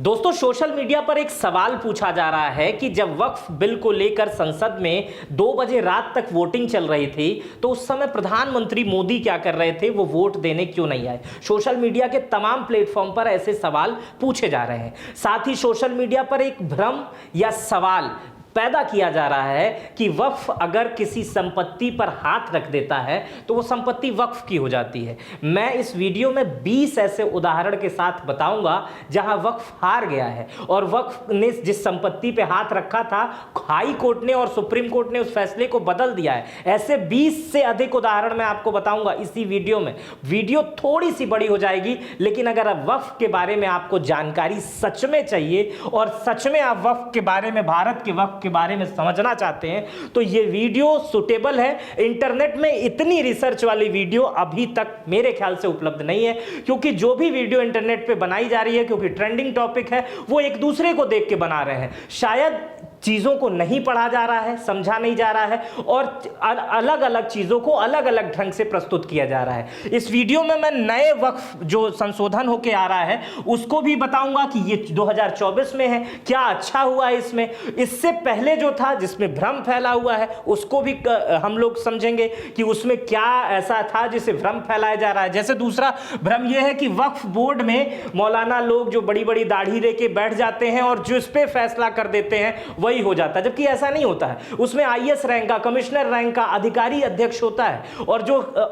दोस्तों, social media पर एक सवाल पूछा जा रहा है कि जब वक्फ बिल को लेकर संसद में 2 बजे रात तक वोटिंग चल रही थी तो उस समय प्रधानमंत्री मोदी क्या कर रहे थे, वो वोट देने क्यों नहीं आए। सोशल मीडिया के तमाम प्लेटफॉर्म पर ऐसे सवाल पूछे जा रहे हैं। साथ ही सोशल मीडिया पर एक भ्रम या सवाल पैदा किया जा रहा है कि वक्फ अगर किसी संपत्ति पर हाथ रख देता है तो वो संपत्ति वक्फ की हो जाती है। मैं इस वीडियो में 20 ऐसे उदाहरण के साथ बताऊंगा जहां वक्फ हार गया है और वक्फ ने जिस संपत्ति पे हाथ रखा था, हाई कोर्ट ने और सुप्रीम कोर्ट ने उस फैसले को बदल दिया है। ऐसे 20 से अधिक उदाहरण मैं आपको बताऊंगा इसी वीडियो में। वीडियो थोड़ी सी बड़ी हो जाएगी, लेकिन अगर वक्फ के बारे में आपको जानकारी सच में चाहिए और सच में आप वक्फ के बारे में, भारत के वक्फ के बारे में समझना चाहते हैं तो यह वीडियो सुटेबल है। इंटरनेट में इतनी रिसर्च वाली वीडियो अभी तक मेरे ख्याल से उपलब्ध नहीं है, क्योंकि जो भी वीडियो इंटरनेट पे बनाई जा रही है, क्योंकि ट्रेंडिंग टॉपिक है, वो एक दूसरे को देख के बना रहे हैं। शायद चीजों को नहीं पढ़ा जा रहा है, समझा नहीं जा रहा है और अलग अलग चीजों को अलग अलग ढंग से प्रस्तुत किया जा रहा है। इस वीडियो में मैं नए वक्फ जो संशोधन होके आ रहा है उसको भी बताऊंगा कि ये 2024 में है, क्या अच्छा हुआ है इसमें। इससे पहले जो था जिसमें भ्रम फैला हुआ है उसको भी हम लोग समझेंगे कि उसमें क्या ऐसा था जिसे भ्रम फैलाया जा रहा है। जैसे दूसरा भ्रम यह है कि वक्फ बोर्ड में मौलाना लोग जो बड़ी बड़ी दाढ़ी लेके बैठ जाते हैं और जिस पे फैसला कर देते हैं वही हो जाता है, जबकि ऐसा नहीं होता है। उसमें आईएएस रैंक का, कमिश्नर रैंक का अधिकारी अध्यक्ष होता है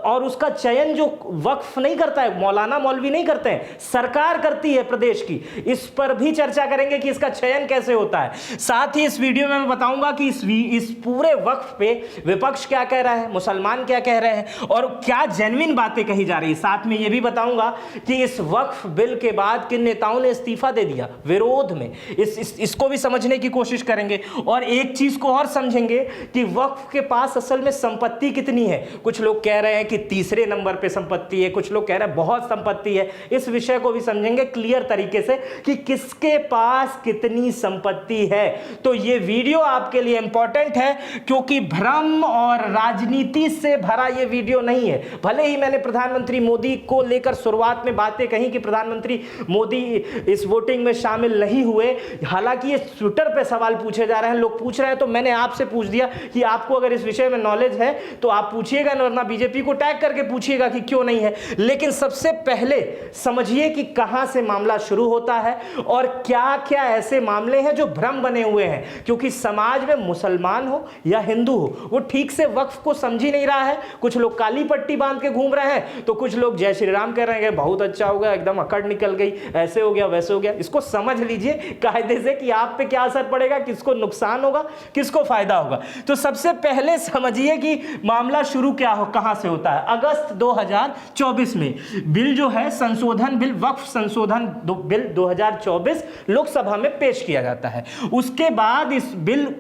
और उसका चयन जो वक्फ नहीं करता है, मौलाना मौलवी नहीं करते हैं, सरकार करती है प्रदेश की। इस पर भी चर्चा करेंगे कि इसका चयन कैसे होता है। साथ ही इस वीडियो में मैं बताऊंगा कि इस पूरे वक्फ पे विपक्ष क्या कह रहा है, मुसलमान क्या कह रहे हैं और क्या जेन्युइन बातें कही जा रही है। साथ में यह भी बताऊंगा कि इस वक्फ बिल के बाद किन नेताओं ने इस्तीफा दे दिया विरोध में। इसको भी समझने की कोशिश करेंगे और एक चीज को और समझेंगे कि वक्फ के पास असल में संपत्ति कितनी है। कुछ लोग कह रहे हैं कि तीसरे नंबर पे संपत्ति है, कुछ लोग कह रहे हैं बहुत संपत्ति है। इस विषय को भी समझेंगे क्लियर तरीके से कि किसके पास कितनी संपत्ति है। तो यह वीडियो आपके लिए इंपॉर्टेंट है, क्योंकि भ्रम और राजनीति से भरा यह वीडियो नहीं है। भले ही मैंने प्रधानमंत्री मोदी को लेकर शुरुआत में बातें कही कि प्रधानमंत्री मोदी इस वोटिंग में शामिल नहीं हुए, हालांकि ये ट्विटर पे सवाल पूछे जा रहे हैं, लोग पूछ रहे हैं, तो मैंने आपसे पूछ दिया कि आपको अगर इस विषय में नॉलेज है तो आप पूछिएगा, वरना बीजेपी को टैग करके पूछिएगा कि क्यों नहीं है। लेकिन सबसे पहले समझिए कि कहां से मामला शुरू होता है और क्या क्या ऐसे मामले हैं जो भ्रम बने हुए हैं। क्योंकि समाज में मुसलमान हो या हिंदू हो, वो ठीक से वक्फ को समझ ही नहीं रहा है। कुछ लोग काली पट्टी बांध के घूम रहे हैं, तो कुछ लोग जय श्री राम कह रहे हैं, बहुत अच्छा हो गया, एकदम अकड़ निकल गई, ऐसे हो गया वैसे हो गया। इसको समझ लीजिए कायदे से कि आप पे क्या असर पड़ेगा, किसको नुकसान होगा, किसको फायदा होगा। तो सबसे पहले समझिए कि मामला शुरू क्या हो, कहां से होता है। अगस्त 2024 में बिल जो है संशोधन बिल, वक्फ संशोधन बिल 2024 लोकसभा में पेश किया जाता है। उसके बाद इस बिल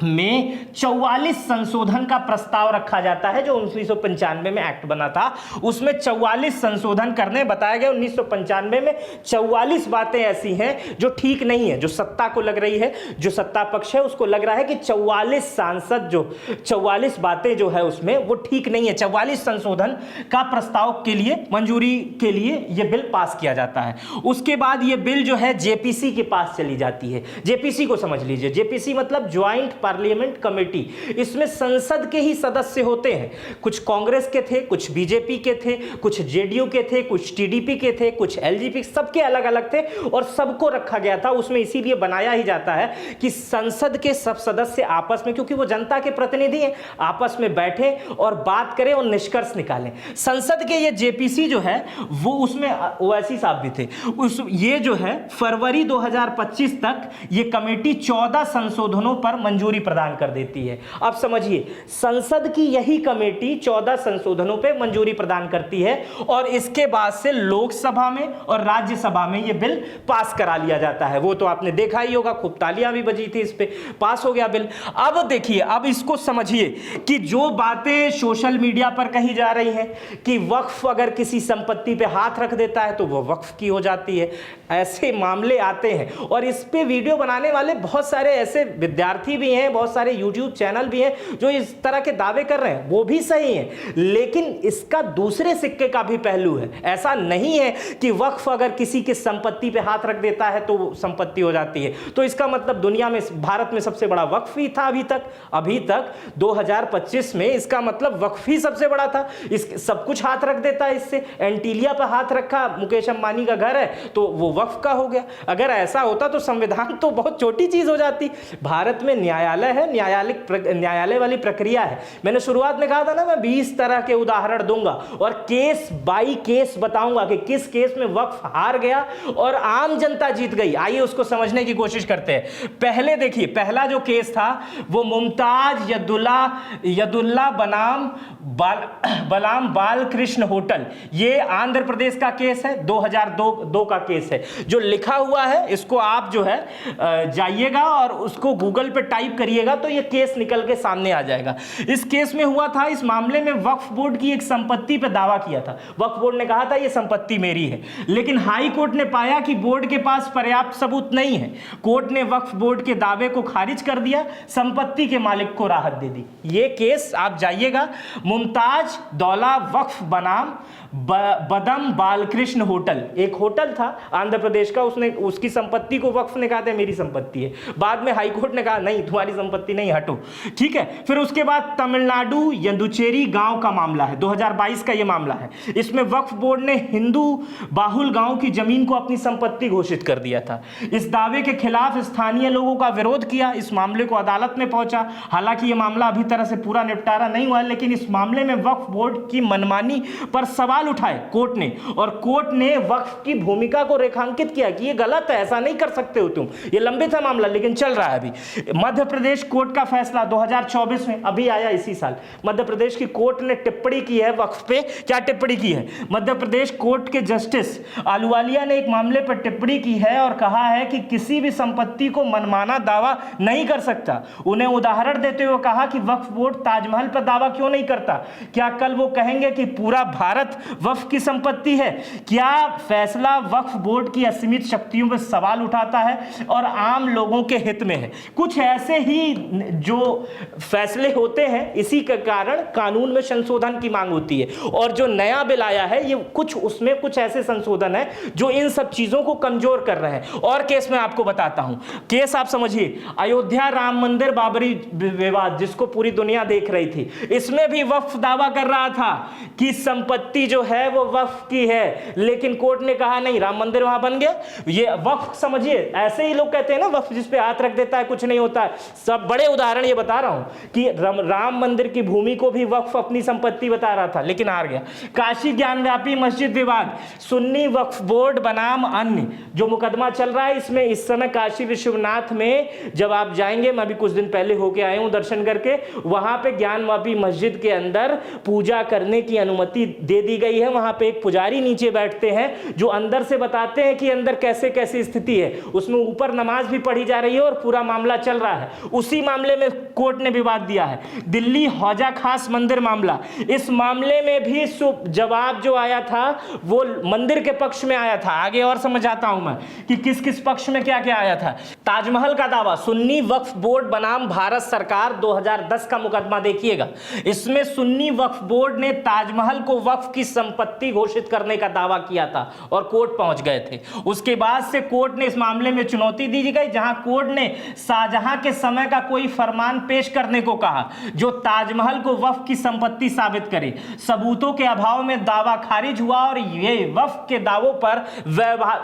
में 44 संशोधन का प्रस्ताव रखा जाता है। जो 1995 में एक्ट बना था उसमें 44 संशोधन करने बताया गया। 1995 में 44 बातें ऐसी हैं जो ठीक नहीं है, जो सत्ता को लग रही है, जो सत्ता पक्ष है उसको लग रहा है कि 44 सांसद जो 44 बातें जो है उसमें वो ठीक नहीं है। 44 संशोधन का प्रस्ताव के लिए, मंजूरी के लिए यह बिल पास किया जाता है। उसके बाद यह बिल जो है जेपीसी के पास चली जाती है। जेपीसी को समझ लीजिए, जेपीसी मतलब ज्वाइंट पार्लियामेंट कमेटी। इसमें संसद के ही सदस्य होते हैं। कुछ कांग्रेस के थे, कुछ बीजेपी के थे, कुछ जेडीयू के थे, कुछ टीडीपी के थे, कुछ एलजेपी, सबके अलग अलग थे और सबको रखा गया था उसमें। इसीलिए बनाया ही जाता है कि संसद के सब सदस्य आपस में, क्योंकि वो जनता के प्रतिनिधि हैं, आपस में बैठे और बात करें और निष्कर्ष निकालें। संसद के ये जेपीसी जो है वो उसमें ओवैसी साहब भी थे। ये जो है फरवरी 2025 तक ये कमेटी 14 संशोधनों पर मंजूरी प्रदान कर देती है। अब समझिए, संसद की यही कमेटी 14 संशोधनों पे मंजूरी प्रदान करती है और इसके बाद से लोकसभा में और राज्यसभा में यह बिल पास करा लिया जाता है। वो तो आपने देखा ही होगा, खूब तालियां भी बजी थी, इस पे पास हो गया बिल। अब देखिए, अब इसको समझिए कि जो बातें सोशल मीडिया पर कही जा रही हैं कि वक्फ अगर किसी संपत्ति पे हाथ रख देता है तो वो वक्फ की हो जाती है, ऐसे मामले आते हैं। और इस पे वीडियो बनाने वाले बहुत सारे ऐसे विद्यार्थी भी हैं हैं, बहुत सारे यूट्यूब चैनल भी हैं जो इस तरह के दावे कर रहे हैं, वो भी सही है, लेकिन इसका दूसरे सिक्के का भी पहलू है। ऐसा नहीं है कि वक्फ अगर किसी की संपत्ति पे हाथ रख देता है तो संपत्ति हो जाती है। तो इसका मतलब दुनिया में, भारत में सबसे बड़ा वक्फ ही था अभी तक 2025 में, इसका मतलब वक्फ ही सबसे बड़ा था। इस सब कुछ हाथ रख देता है इससे। एंटीलिया पर हाथ रखा, मुकेश अंबानी का घर है तो वो वक्फ का हो गया। अगर ऐसा होता तो संविधान तो बहुत छोटी चीज हो जाती। भारत में न्यायालय है, न्यायालय वाली प्रक्रिया है। मैंने शुरुआत में कहा था ना, मैं 20 तरह के उदाहरण दूंगा और केस बाई केस बताऊंगा कि किस केस में वक्फ हार गया और आम जनता जीत गई। आइए उसको समझने की कोशिश करते हैं। पहले देखिए, पहला जो केस था वो मुमताज यदुल्ला बनाम बालकृष्ण होटल, ये आंध्र प्रदेश का केस है, 2002 का केस है। जो लिखा हुआ है इसको आप जो है जाइएगा और उसको गूगल पे टाइप करिएगा तो ये केस निकल के सामने आ जाएगा। इस केस में हुआ था, इस मामले में वक्फ बोर्ड की एक संपत्ति पे दावा किया था। वक्फ बोर्ड ने कहा था ये संपत्ति मेरी है, लेकिन हाई कोर्ट ने पाया कि बोर्ड के पास पर्याप्त सबूत नहीं है। कोर्ट ने वक्फ बोर्ड के दावे को खारिज कर दिया, संपत्ति के मालिक को राहत दे दी। ये केस आप जाइएगा, मुमताज दौला वक्फ बनाम बदम बालकृष्ण होटल, एक होटल था आंध्र प्रदेश का, उसने उसकी संपत्ति को वक्फ ने कहा था मेरी संपत्ति है। बाद में हाई कोर्ट ने कहा नहीं तुम्हारी संपत्ति नहीं, हटो। ठीक है, फिर उसके बाद तमिलनाडु यदुचेरी गांव का मामला है, 2022 का यह मामला है। इसमें वक्फ बोर्ड ने हिंदू बाहुल गांव की जमीन को अपनी संपत्ति घोषित कर दिया था। इस दावे के खिलाफ स्थानीय लोगों का विरोध किया, इस मामले को अदालत में पहुंचा। हालांकि यह मामला अभी तरह से पूरा निपटारा नहीं हुआ, लेकिन इस मामले में वक्फ बोर्ड की मनमानी पर सवाल उठाए कोर्ट ने, और कोर्ट ने वक्फ की भूमिका को रेखांकित किया कि ये गलत है, ऐसा नहीं कर सकते हो तुम। ये लंबित है मामला लेकिन चल रहा है अभी। मध्य प्रदेश कोर्ट का फैसला 2024 में अभी आया, इसी साल मध्य प्रदेश की कोर्ट ने टिप्पणी की है वक्फ पे। क्या टिप्पणी की है? मध्य प्रदेश कोर्ट के जस्टिस अहलुवालिया ने एक मामले पर टिप्पणी की है और कहा है कि किसी भी संपत्ति को मनमाना दावा नहीं कर सकता। उन्हें उदाहरण देते हुए कहा कि वक्फ बोर्ड ताजमहल पर दावा क्यों नहीं करता? क्या कल वो कहेंगे कि पूरा भारत वक्फ की संपत्ति है? क्या फैसला वक्फ बोर्ड की असीमित शक्तियों पर सवाल उठाता है और आम लोगों के हित में है? कुछ ऐसे ही जो फैसले होते हैं, इसी के कारण कानून में संशोधन की मांग होती है। और जो नया बिल आया है ये कुछ, उसमें कुछ ऐसे संशोधन है जो इन सब चीजों को कमजोर कर रहे हैं। और केस में आपको बताता हूं, केस आप समझिए, अयोध्या राम मंदिर बाबरी विवाद जिसको पूरी दुनिया देख रही थी, इसमें भी वक्फ दावा कर रहा था कि संपत्ति जो है वो वक्फ की है, लेकिन कोर्ट ने कहा नहीं, राम मंदिर वहां बन गया, ये वक्फ समझिए। ऐसे ही लोग कहते हैं ना वक्फ जिस पे हाथ रख देता है कुछ नहीं होता है। सब बड़े उदाहरण ये बता रहा हूं कि राम मंदिर की भूमि को भी वक्फ अपनी संपत्ति बता रहा था लेकिन हार गया। काशी ज्ञानव्यापी मस्जिद विवाद, सुन्नी वक्फ बोर्ड बनाम अन्य जो मुकदमा चल रहा है, इसमें इस समय काशी विश्वनाथ में जब आप जाएंगे, मैं भी कुछ दिन पहले होके आया हूं दर्शन करके, वहां पे ज्ञानव्यापी मस्जिद के अंदर पूजा करने की अनुमति दे दी गई है। वहां पे एक पुजारी नीचे बैठते हैं जो अंदर से बताते हैं कि अंदर कैसे कैसी स्थिति है, उसमें ऊपर नमाज भी पढ़ी जा रही है और पूरा मामला चल रहा है। उसी मामले में कोर्ट ने विवाद दिया है। दिल्ली हौजा खास मंदिर मामला, इस मामले में भी जवाब जो आया था वो मंदिर के पक्ष में आया था। आगे और समझाता हूं मैं कि किस किस पक्ष में क्या क्या आया था। ताजमहल का दावा, सुन्नी वक्फ बोर्ड बनाम भारत सरकार, 2010 का मुकदमा देखिएगा। इसमें सुन्नी वक्फ बोर्ड ने ताजमहल को वक्फ की संपत्ति घोषित करने का दावा किया था और कोर्ट पहुंच गए थे। उसके बाद से कोर्ट ने इस मामले में चुनौती दी गई, जहां कोर्ट ने शाहजहां के समय का कोई फरमान पेश करने को कहा जो ताजमहल को वक्फ की संपत्ति साबित करे। सबूतों के अभाव में दावा खारिज हुआ और ये वक्फ के दावों पर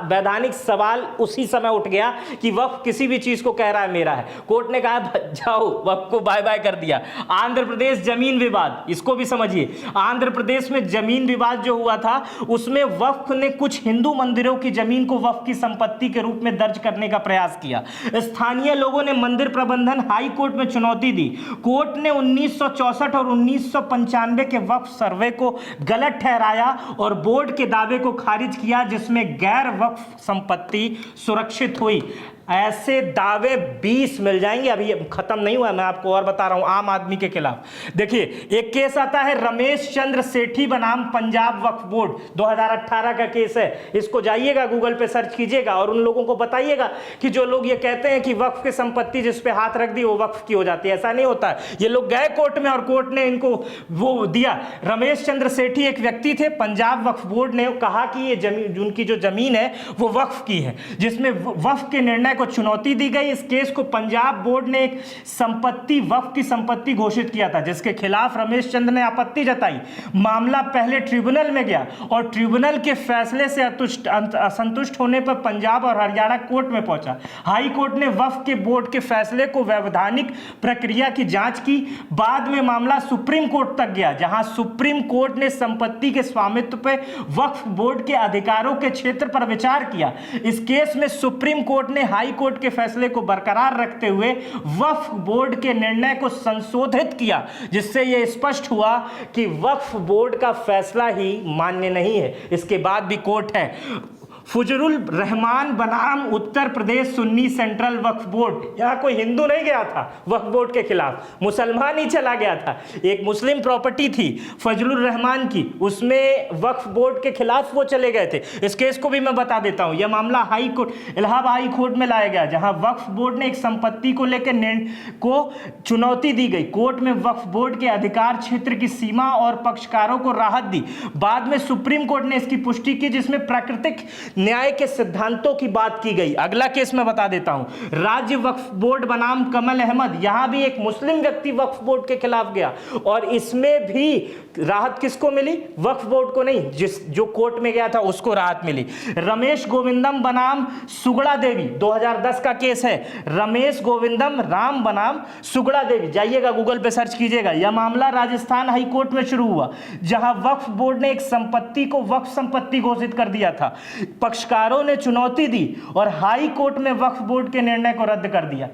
वैधानिक सवाल उसी समय उठ गया कि वक्फ किसी भी चीज को कह रहा है मेरा है। कोर्ट ने कहा जाओ, वक्फ को बाय बाय कर दिया। आंध्र प्रदेश जमीन विवाद, इसको भी समझिए। आंध्र प्रदेश में जमीन विवाद जो हुआ था उसमें वक्फ ने कुछ हिंदू मंदिरों की जमीन को वक्फ की संपत्ति के रूप में दर्ज करने का प्रयास किया। स्थानीय लोगों ने मंदिर प्रबंधन हाई कोर्ट में चुनौती दी। कोर्ट ने 1964 और 1995 के वक्फ सर्वे को गलत ठहराया और बोर्ड के दावे को खारिज किया जिसमें गैर वक्फ संपत्ति सुरक्षित हुई। ऐसे दावे 20 मिल जाएंगे। अभी खत्म नहीं हुआ, मैं आपको और बता रहा हूं आम आदमी के खिलाफ। देखिए एक केस आता है रमेश चंद्र सेठी बनाम पंजाब वक्फ बोर्ड, 2018 का केस है। इसको जाइएगा गूगल पे सर्च कीजिएगा और उन लोगों को बताइएगा कि जो लोग ये कहते हैं कि वक्फ की संपत्ति जिस पे हाथ रख दी वो वक्फ की हो जाती है, ऐसा नहीं होता है। ये लोग गए कोर्ट में और कोर्ट ने इनको वो दिया। रमेश चंद्र सेठी एक व्यक्ति थे, पंजाब वक्फ बोर्ड ने कहा कि ये जमीन, उनकी जो जमीन है वो वक्फ की है, जिसमें वक्फ के निर्णय को चुनौती दी गई। इस केस को पंजाब बोर्ड ने एक संपत्ति वक्फ की संपत्ति घोषित किया था, जिसके खिलाफ रमेश चंद्र ने आपत्ति जताई। मामला पहले ट्रिब्यूनल में गया और ट्रिब्यूनल के फैसले से असंतुष्ट होने पर पंजाब और हरियाणा कोर्ट में पहुंचा। हाई कोर्ट ने वक्फ के बोर्ड के फैसले को वैधानिक प्रक्रिया की जांच की। बाद में मामला सुप्रीम कोर्ट तक गया, जहां सुप्रीम कोर्ट ने संपत्ति के स्वामित्व पर वक्फ बोर्ड के अधिकारों के क्षेत्र पर विचार किया। इस केस में सुप्रीम कोर्ट ने हाई कोर्ट के फैसले को बरकरार रखते हुए वक्फ बोर्ड के निर्णय को संशोधित किया, जिससे यह स्पष्ट हुआ कि वक्फ बोर्ड का फैसला ही मान्य नहीं है। इसके बाद भी कोर्ट है फजलुर रहमान बनाम उत्तर प्रदेश सुन्नी सेंट्रल वक्फ बोर्ड। यहां कोई हिंदू नहीं गया था वक्फ बोर्ड के खिलाफ, मुसलमान ही चला गया था। एक मुस्लिम प्रॉपर्टी थी फजलुर रहमान की, उसमें वक्फ बोर्ड के खिलाफ वो चले गए थे। इस केस को भी मैं बता देता हूं। यह मामला high court, Allahabad high court में लाया गया, जहां वक्फ बोर्ड ने एक संपत्ति को लेकर को चुनौती दी गई। कोर्ट में वक्फ बोर्ड के अधिकार क्षेत्र की सीमा और पक्षकारों को राहत दी। बाद में सुप्रीम कोर्ट ने इसकी पुष्टि की, जिसमें प्राकृतिक न्याय के सिद्धांतों की बात की गई। अगला केस मैं बता देता हूं, राज्य वक्फ बोर्ड बनाम कमल अहमद। यहां भी एक मुस्लिम व्यक्ति वक्फ बोर्ड के खिलाफ गया और इसमें भी राहत किसको मिली? वक्फ बोर्ड को नहीं, जो कोर्ट में गया था उसको राहत मिली। रमेश गोविंदम बनाम सुगड़ा देवी, 2010 का केस है। रमेश गोविंदम राम बनाम सुगड़ा देवी, जाइएगा गूगल पे सर्च कीजिएगा। यह मामला राजस्थान हाई कोर्ट में शुरू हुआ, जहां वक्फ बोर्ड ने एक संपत्ति को वक्फ संपत्ति घोषित कर दिया था। पक्षकारों ने चुनौती दी और हाई कोर्ट में वक्फ बोर्ड के निर्णय को रद्द कर दिया।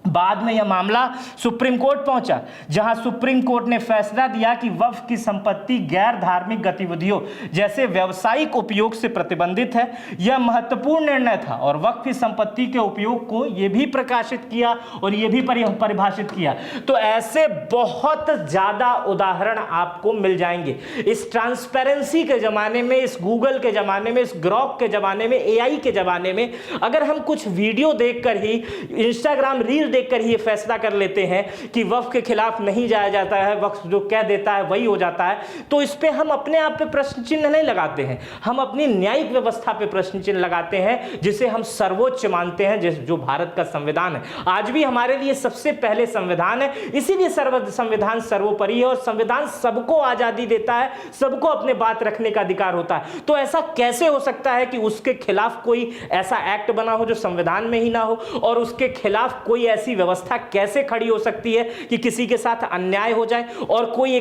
बाद में यह मामला सुप्रीम कोर्ट पहुंचा, जहां सुप्रीम कोर्ट ने फैसला दिया कि वक्फ की संपत्ति गैर धार्मिक गतिविधियों जैसे व्यावसायिक उपयोग से प्रतिबंधित है। यह महत्वपूर्ण निर्णय था और वक्फ की संपत्ति के उपयोग को यह भी प्रकाशित किया और यह भी परिभाषित किया। तो ऐसे बहुत ज्यादा उदाहरण आपको मिल जाएंगे। इस ट्रांसपेरेंसी के जमाने में, इस गूगल के जमाने में, इस ग्रॉक के जमाने में, एआई के जमाने में, अगर हम कुछ वीडियो देखकर ही, इंस्टाग्राम रील देखकर ही ये फैसला कर लेते हैं कि वक्फ के खिलाफ नहीं जाया जाता है, वक्फ जो कह देता है वही हो जाता है, तो इस पे हम अपने आप पे प्रश्न चिन्ह नहीं लगाते हैं, हम अपनी न्यायिक व्यवस्था पे प्रश्न चिन्ह लगाते हैं, जिसे हम सर्वोच्च मानते हैं, जो भारत का संविधान है। आज भी हमारे लिए सबसे पहले संविधान है, इसीलिए संविधान सर्वोपरि है और संविधान सबको आजादी देता है, सबको अपने बात रखने का अधिकार होता है। तो ऐसा कैसे हो सकता है कि उसके खिलाफ कोई ऐसा एक्ट बना हो जो संविधान में ही ना हो, और उसके खिलाफ कोई ऐसी व्यवस्था कैसे खड़ी हो सकती है कि किसी के साथ अन्याय हो जाए और कोई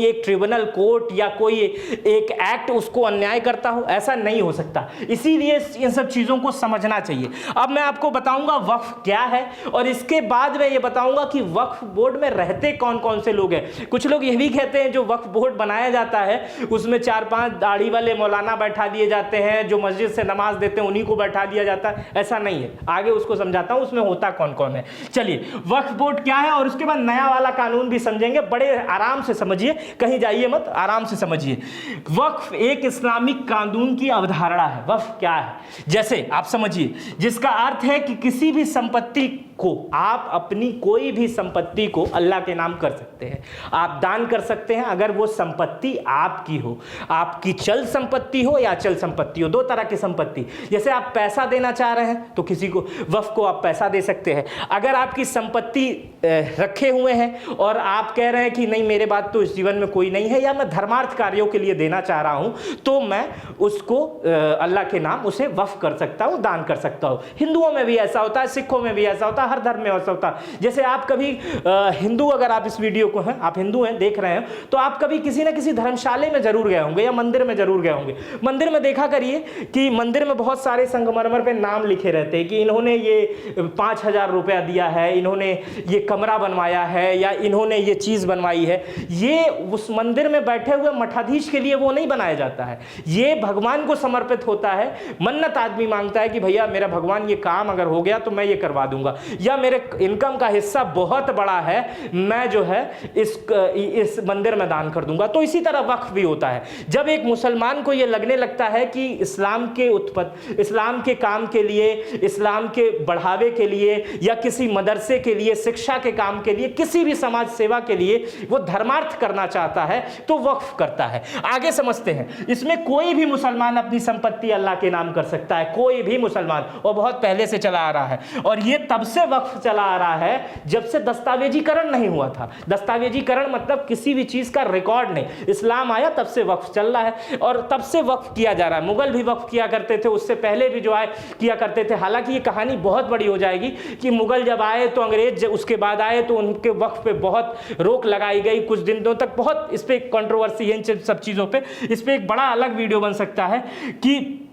एक ट्रिब्यूनल कोर्ट या कोई एक एक्ट उसको अन्याय करता हो? ऐसा नहीं हो सकता। इसीलिए इन सब चीजों को समझना चाहिए। अब मैं आपको बताऊंगा वक्फ क्या है और इसके बाद मैं ये बताऊंगा कि वक्फ बोर्ड में रहते कौन कौन से लोग हैं। कुछ लोग ये भी कहते हैं जो वक्फ बोर्ड बनाया जाता है उसमें 4-5 दाढ़ी वाले मौलाना बैठा दिए जाते हैं, जो मस्जिद से नमाज देते हैं उन्हीं को बैठा दिया जाता है। ऐसा नहीं है, आगे उसको समझाता हूं उसमें होता कौन कौन है। चलिए, वक्फ बोर्ड क्या है और उसके बाद नया वाला कानून भी समझेंगे। बड़े आराम से समझिए, कहीं जाइए मत, आराम से समझिए। वक्फ एक इस्लामिक कानून की अवधारणा है। वक्फ क्या है? जैसे आप समझिए, जिसका अर्थ है कि किसी भी संपत्ति को, आप अपनी कोई भी संपत्ति को अल्लाह के नाम कर सकते हैं, आप दान कर सकते हैं अगर वो संपत्ति आपकी हो, आपकी चल संपत्ति हो या अचल संपत्ति हो। दो तरह की संपत्ति, जैसे आप पैसा देना चाह रहे हैं तो किसी को, वक्फ को आप पैसा दे सकते हैं। अगर आपकी संपत्ति रखे हुए हैं और आप कह रहे हैं कि नहीं मेरे बाद तो इस जीवन में कोई नहीं है, या मैं धर्मार्थ कार्यों के लिए देना चाह रहा हूं, तो मैं उसको अल्लाह के नाम उसे वक्फ कर सकता हूं, दान कर सकता हूं। हिंदुओं में भी ऐसा होता है, सिखों में भी ऐसा होता है, हर धर्म में ऐसा होता है। जैसे आप कभी हिंदू, अगर आप इस वीडियो को हैं, आप हिंदू हैं, देख रहे हैं, तो आप कभी किसी ना किसी धर्मशाले में जरूर गए होंगे या मंदिर में जरूर गए होंगे। मंदिर में देखा करिए कि मंदिर में बहुत सारे संगमरमर पे नाम लिखे रहते हैं कि इन्होंने ये 5,000 रुपया दिया है, इन्होंने ये कमरा बनवाया है, या इन्होंने ये चीज बनवाई है। ये उस मंदिर में बैठे हुए मठाधीश के लिए वो नहीं बनाया जाता है, ये भगवान को समर्पित होता है। मन्नत आदमी मांगता है कि भैया मेरा भगवान ये काम अगर हो गया तो मैं ये करवा दूंगा, या मेरे इनकम का हिस्सा बहुत बड़ा है, मैं जो है इस मंदिर में दान कर दूंगा। तो इसी तरह वक्फ भी होता है। जब एक मुसलमान को ये लगने लगता है कि इस्लाम के काम के लिए, इस्लाम के बढ़ावे के लिए, या किसी मदरसे के लिए, शिक्षा के काम के लिए, किसी भी समाज सेवा के लिए वो धर्मार्थ करना चाहता है तो वक्फ करता है। आगे समझते हैं। इसमें कोई भी मुसलमान अपनी संपत्ति अल्लाह के नाम कर सकता है, कोई भी मुसलमान, और बहुत पहले से चला आ रहा है। और ये तब से वक्फ चला आ रहा है जब से दस्तावेजीकरण नहीं हुआ था। दस्तावेजीकरण मतलब किसी भी चीज का रिकॉर्ड नहीं। इस्लाम आया तब से वक्फ चल रहा है और तब से वक्फ किया जा रहा है। मुगल भी वक्फ किया करते थे, उससे पहले भी जो आए किया करते थे। हालांकि ये कहानी बहुत बड़ी हो जाएगी कि मुगल जब आए तो अंग्रेज उसके बाद आए तो उनके वक्फ पे बहुत रोक लगाई गई कुछ दिनों तक। बहुत इस पे कंट्रोवर्सी है इन सब चीजों पे। इस पे एक बड़ा अलग वीडियो बन सकता है कि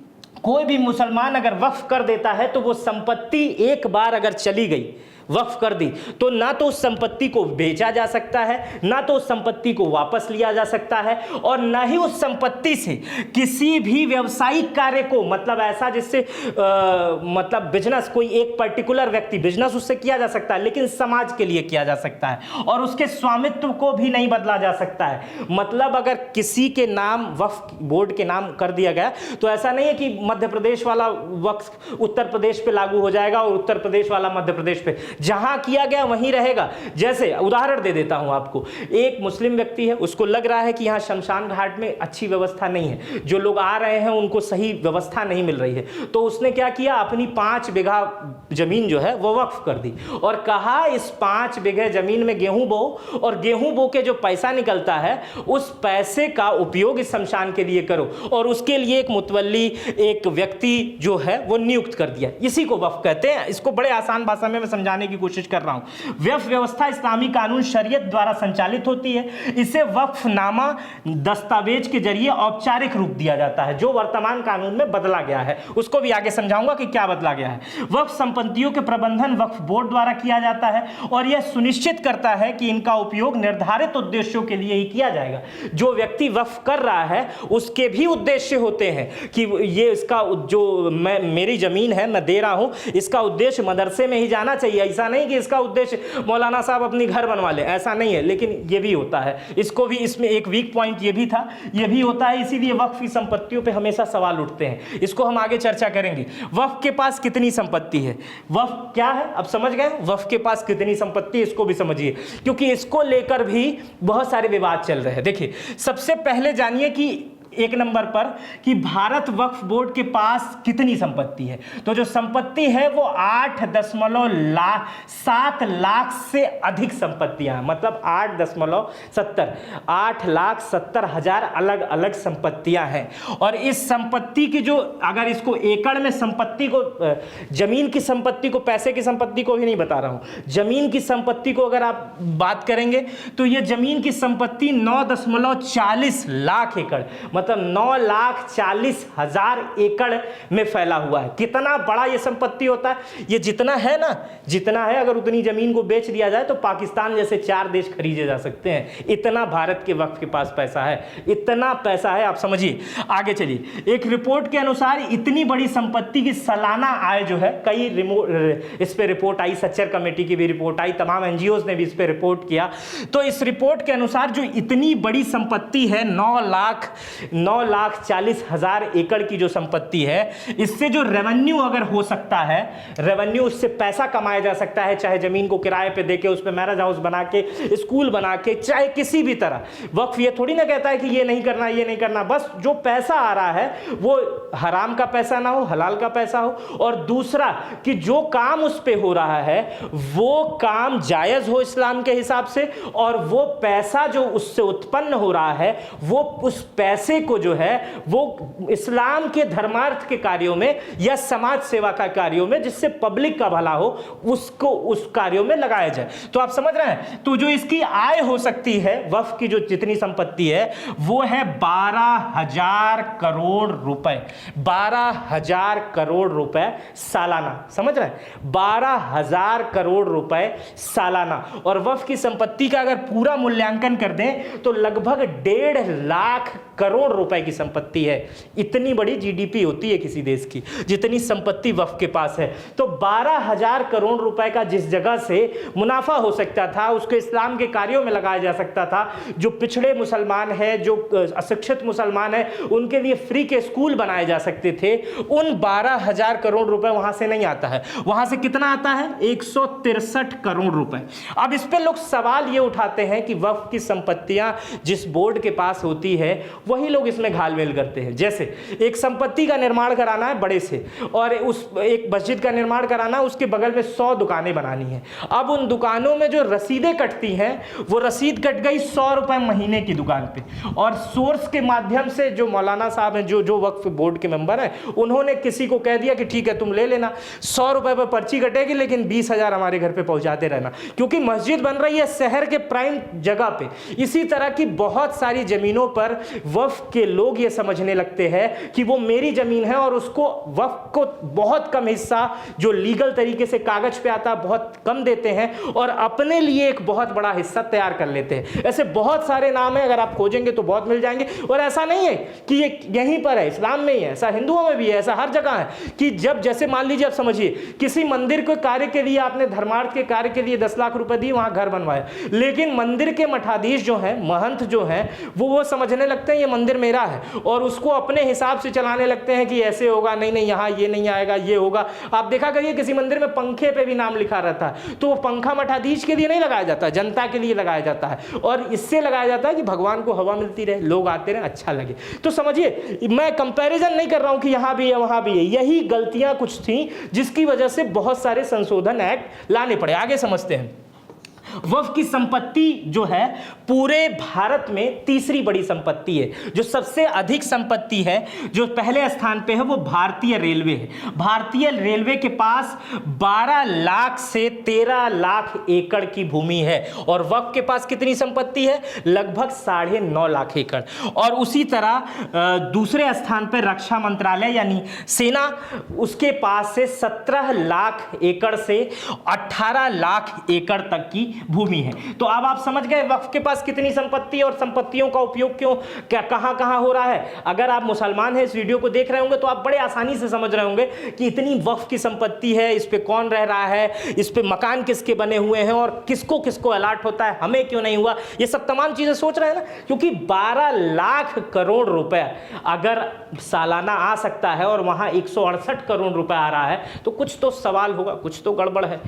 कोई भी मुसलमान अगर वक्फ कर देता है तो वो संपत्ति एक बार अगर चली गई, वक्फ कर दी, तो ना तो उस संपत्ति को बेचा जा सकता है, ना तो उस संपत्ति को वापस लिया जा सकता है, और ना ही उस संपत्ति से किसी भी व्यावसायिक कार्य को, मतलब ऐसा जिससे मतलब बिजनेस, कोई एक पर्टिकुलर व्यक्ति बिजनेस उससे किया जा सकता है लेकिन समाज के लिए किया जा सकता है, और उसके स्वामित्व को भी नहीं बदला जा सकता है। मतलब अगर किसी के नाम वक्फ बोर्ड के नाम कर दिया गया तो ऐसा नहीं है कि मध्य प्रदेश वाला वक्फ उत्तर प्रदेश पे लागू हो जाएगा और उत्तर प्रदेश वाला मध्य प्रदेश पे, जहां किया गया वहीं रहेगा। जैसे उदाहरण दे देता हूं आपको, एक मुस्लिम व्यक्ति है, उसको लग रहा है कि यहां शमशान घाट में अच्छी व्यवस्था नहीं है, जो लोग आ रहे हैं उनको सही व्यवस्था नहीं मिल रही है, तो उसने क्या किया, अपनी 5 बीघा जमीन जो है वो वक्फ कर दी और कहा इस 5 बीघे जमीन में गेहूं बो, और गेहूं बो के जो पैसा निकलता है उस पैसे का उपयोग इस शमशान के लिए करो, और उसके लिए एक मुतवल्ली, एक व्यक्ति जो है वो नियुक्त कर दिया। इसी को वक्फ कहते हैं। इसको बड़े आसान भाषा में मैं समझाने की कोशिश कर रहा हूं। वक्फ व्यवस्था इस्लामी कानून शरीयत द्वारा संचालित होती है। इसे वक्फनामा दस्तावेज के जरिए औपचारिक रूप दिया जाता है, जो वर्तमान कानून में बदला गया है। उसको भी आगे समझाऊंगा कि क्या बदला गया है। वक्फ संपत्तियों के प्रबंधन वक्फ बोर्ड द्वारा किया जाता है और यह सुनिश्चित करता है कि इनका उपयोग निर्धारित उद्देश्यों के लिए ही किया जाएगा। जो व्यक्ति वक्फ कर रहा है उसके भी उद्देश्य होते हैं कि ये इसका जो मेरी जमीन है मैं दे रहा हूं, इसका उद्देश्य मदरसे में ही जाना चाहिए। ऐसा नहीं कि इसका उद्देश्य मौलाना साहब अपनी घर बनवा ले, ऐसा नहीं है। लेकिन ये भी होता है, इसको भी, इसमें एक वीक पॉइंट ये भी था, ये भी होता है। इसीलिए वक्फ की संपत्तियों पे हमेशा सवाल उठते हैं। इसको हम आगे चर्चा करेंगे। वक्फ के पास कितनी संपत्ति है, वक्फ क्या है, अब समझ गए। वक्फ के पास कितनी संपत्ति, इसको भी समझिए, क्योंकि इसको लेकर भी बहुत सारे विवाद चल रहे हैं। देखिए, सबसे पहले जानिए कि एक नंबर पर कि भारत वक्फ बोर्ड के पास कितनी संपत्ति है। तो जो संपत्ति है वो 8.7 लाख से अधिक संपत्तियां हैं, मतलब 8,70,000 अलग अलग संपत्तियां हैं। और इस संपत्ति की जो, अगर इसको एकड़ में संपत्ति को, जमीन की संपत्ति को, पैसे की संपत्ति को भी नहीं बता रहा हूं, जमीन की संपत्ति को अगर आप बात करेंगे तो ये जमीन की संपत्ति 9.40 लाख एकड़, मतलब 9,40,000 एकड़ में फैला हुआ है। कितना बड़ा ये संपत्ति होता है, ये जितना है ना, जितना है, अगर उतनी जमीन को बेच दिया जाए तो पाकिस्तान जैसे 4 देश खरीदे जा सकते हैं। इतना भारत के वक्फ के पास पैसा है, इतना पैसा है, आप समझिए। आगे चलिए। एक रिपोर्ट के अनुसार इतनी बड़ी संपत्ति की सालाना आय जो है, कई इस पे रिपोर्ट आई, सच्चर कमेटी की भी रिपोर्ट आई, तमाम एनजीओ ने भी इस पे रिपोर्ट किया। तो इस रिपोर्ट के अनुसार जो इतनी बड़ी संपत्ति है, 9,40,000 एकड़ की जो संपत्ति है, इससे जो रेवेन्यू अगर हो सकता है, रेवेन्यू, उससे पैसा कमाया जा सकता है, चाहे जमीन को किराए पे देके, उस पे मैरिज हाउस बना के, स्कूल बना के, चाहे किसी भी तरह। वक्फ ये थोड़ी ना कहता है कि ये नहीं करना, ये नहीं करना, बस जो पैसा आ रहा है वो हराम का पैसा ना हो, हलाल का पैसा हो। और दूसरा कि जो काम उस पे हो रहा है वो काम जायज हो इस्लाम के हिसाब से, और वो पैसा जो उससे उत्पन्न हो रहा है वो उस पैसे पैसे को जो है वो इस्लाम के धर्मार्थ के कार्यों में या समाज सेवा का कार्यों में, जिससे पब्लिक का भला हो, उसको उस कार्यों में लगाया जाए। तो आप समझ रहे हैं, तो जो इसकी आय हो सकती है वक्फ की, जो जितनी संपत्ति है वो है 12,000 करोड़ रुपए, 12,000 करोड़ रुपए सालाना। समझ रहे हैं, 12,000 करोड़ रुपए सालाना। और वक्फ की संपत्ति का अगर पूरा मूल्यांकन कर दें तो लगभग 1.5 लाख करोड़ रुपए की संपत्ति है। इतनी बड़ी जीडीपी होती है किसी देश की जितनी संपत्ति वक्फ के पास है। तो 12,000 करोड़ रुपए का जिस जगह से मुनाफा हो सकता था, उसको इस्लाम के कार्यों में लगाया जा सकता था। जो पिछड़े मुसलमान हैं, जो अशिक्षित मुसलमान हैं, उनके लिए फ्री के स्कूल बनाए जा सकते थे। उन 12,000 करोड़ रुपए वहां से नहीं आता है। वहां से कितना आता है? 163 करोड़ रुपए। अब इस पे लोग सवाल ये उठाते हैं कि वक्फ की संपत्तियां जिस बोर्ड के पास होती है वही लोग इसमें घालमेल करते हैं। जैसे एक संपत्ति का निर्माण कराना है बड़े से, और उस एक मस्जिद का निर्माण कराना, उसके बगल में 100 दुकानें बनानी है। अब उन दुकानों में जो रसीदें कटती हैं, वो रसीद कट गई 100 रुपए महीने की दुकान पे, और सोर्स के माध्यम से जो मौलाना साहब हैं, जो वक्फ बोर्ड के मेंबर हैं, उन्होंने किसी को कह दिया कि ठीक है तुम ले लेना, 100 रुपए पर पर्ची कटेगी लेकिन 20,000 हमारे घर पे पहुंचाते रहना, क्योंकि मस्जिद बन रही है शहर के प्राइम जगह पे। इसी तरह की बहुत सारी जमीनों पर वक्फ के लोग ये समझने लगते हैं कि वो मेरी जमीन है, और उसको वक्फ को बहुत कम हिस्सा जो लीगल तरीके से कागज पे आता बहुत कम देते हैं, और अपने लिए एक बहुत बड़ा हिस्सा तैयार कर लेते हैं। ऐसे बहुत सारे नाम हैं, अगर आप खोजेंगे तो बहुत मिल जाएंगे। और ऐसा नहीं है कि ये यहीं पर है, इस्लाम में ही है, ऐसा हिंदुओं में भी है, ऐसा हर जगह है कि जब, जैसे मान लीजिए, आप समझिए किसी मंदिर के कार्य के लिए आपने धर्मार्थ के कार्य के लिए 10 लाख रुपए दिए, वहां घर बनवाया, लेकिन मंदिर के मठाधीश जो है, महंत जो है, वो समझने लगते हैं ये मंदिर मेरा है, और उसको अपने हिसाब से चलाने लगते हैं कि ऐसे होगा, नहीं नहीं यहाँ ये नहीं आएगा, ये होगा। आप देखा करिए किसी मंदिर में पंखे पे भी नाम लिखा रहता है, तो वो पंखा मठाधीश के लिए नहीं लगाया जाता, जनता के लिए लगाया जाता है, और इससे लगाया जाता है कि भगवान को हवा मिलती रहे, लोग आते रहे, अच्छा लगे। तो समझिए, मैं कंपैरिजन नहीं कर रहा हूं कि यहां भी है वहां भी है, यही गलतियां कुछ थी जिसकी वजह से बहुत सारे संशोधन एक्ट लाने पड़े। आगे समझते हैं। वक्फ की संपत्ति जो है पूरे भारत में तीसरी बड़ी संपत्ति है। जो सबसे अधिक संपत्ति है, जो पहले स्थान पे है, वो भारतीय रेलवे है। भारतीय रेलवे के पास 12 लाख से 13 लाख एकड़ की भूमि है, और वक्फ के पास कितनी संपत्ति है? लगभग 9.5 लाख एकड़। और उसी तरह दूसरे स्थान पर रक्षा मंत्रालय यानी सेना, उसके पास से 17 लाख एकड़ से 18 लाख एकड़ तक की भूमि है। तो अब आप समझ गए वक्फ के पास कितनी संपत्ति और संपत्तियों का उपयोग क्यों, क्या, कहां कहां हो रहा है। अगर आप मुसलमान हैं, इस वीडियो को देख रहे होंगे, तो आप बड़े आसानी से समझ रहे होंगे कि इतनी वक्फ की संपत्ति है, इस पे कौन रह रहा है, इस पे मकान किसके बने हुए हैं, और किसको किसको अलॉट होता है, हमें क्यों नहीं हुआ, ये सब तमाम चीजें सोच रहे हैं ना। क्योंकि 12 लाख करोड़ रुपए अगर सालाना आ सकता है और वहां 168 करोड़ रुपए आ रहा है, तो कुछ तो सवाल होगा, कुछ तो गड़बड़ है।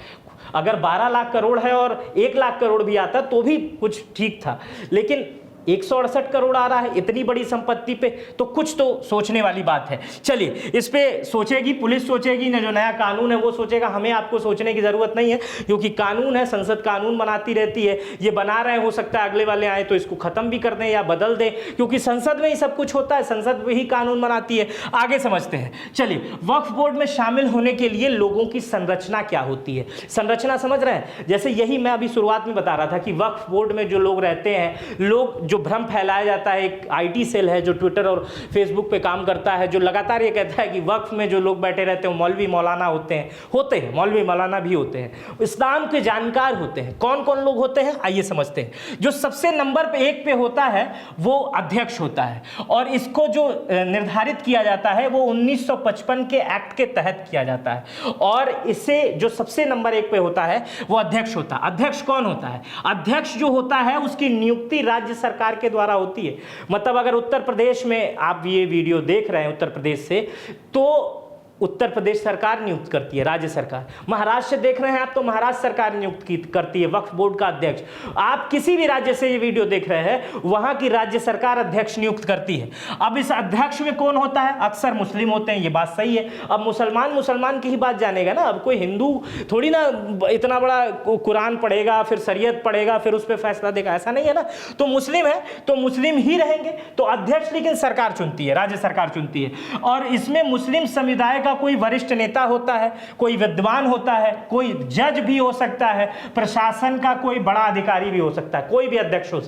अगर 12 लाख करोड़ है और 1 लाख करोड़ भी आता तो भी कुछ ठीक था, लेकिन 168 करोड़ आ रहा है इतनी बड़ी संपत्ति पे, तो कुछ तो सोचने वाली बात है। चलिए, इस पे सोचेगी पुलिस, सोचेगी ना, जो नया कानून है वो सोचेगा। हमें आपको सोचने की जरूरत नहीं है, क्योंकि कानून है, संसद कानून बनाती रहती है। ये बना रहे, हो सकता है अगले वाले आए तो इसको खत्म भी कर दें या बदल दें, क्योंकि संसद में ही सब कुछ होता है, संसद में ही कानून बनाती है। आगे समझते हैं। चलिए, वक्फ बोर्ड में शामिल होने के लिए लोगों की संरचना क्या होती है। संरचना समझ रहे हैं? जैसे यही मैं अभी शुरुआत में बता रहा था कि वक्फ बोर्ड में जो लोग रहते हैं, लोग जो भ्रम फैलाया जाता है, एक आईटी सेल है जो ट्विटर और फेसबुक पे काम करता है, जो लगातार ये कहता है कि वक्फ में जो लोग बैठे रहते हैं मौलवी मौलाना होते हैं, मौलवी मौलाना भी होते हैं, इस्लाम के जानकार होते हैं। कौन कौन लोग होते हैं, आइए समझते हैं। जो सबसे नंबर पे 1 पे होता है वो अध्यक्ष होता है, और इसको जो निर्धारित किया जाता है वो 1955 के एक्ट के तहत किया जाता है, और इसे जो सबसे नंबर 1 पे होता है वो अध्यक्ष होता है। अध्यक्ष कौन होता है? अध्यक्ष जो होता है उसकी नियुक्ति राज्य सरकार के द्वारा होती है। मतलब अगर उत्तर प्रदेश में आप ये वीडियो देख रहे हैं उत्तर प्रदेश से, तो उत्तर प्रदेश सरकार नियुक्त करती है, राज्य सरकार। महाराष्ट्र से देख रहे हैं आप तो महाराष्ट्र सरकार नियुक्त करती है वक्फ बोर्ड का अध्यक्ष। आप किसी भी राज्य से ये वीडियो देख रहे हैं, वहां की राज्य सरकार अध्यक्ष नियुक्त करती है। अब इस अध्यक्ष में कौन होता है? अक्सर मुस्लिम होते हैं, ये बात सही है। अब मुसलमान की ही बात जानेगा ना, अब कोई हिंदू थोड़ी ना इतना बड़ा कुरान पढ़ेगा, फिर शरीयत पढ़ेगा, फिर उस पर फैसला देगा, ऐसा नहीं है ना। तो मुस्लिम है तो मुस्लिम ही रहेंगे। तो अध्यक्ष लेकिन सरकार चुनती है, राज्य सरकार चुनती है। और इसमें मुस्लिम समुदाय का कोई वरिष्ठ नेता होता है, कोई विद्वान होता है, कोई जज भी हो सकता है, प्रशासन का कोई बड़ा अधिकारी भी हो सकता है, कोई भी अध्यक्ष हो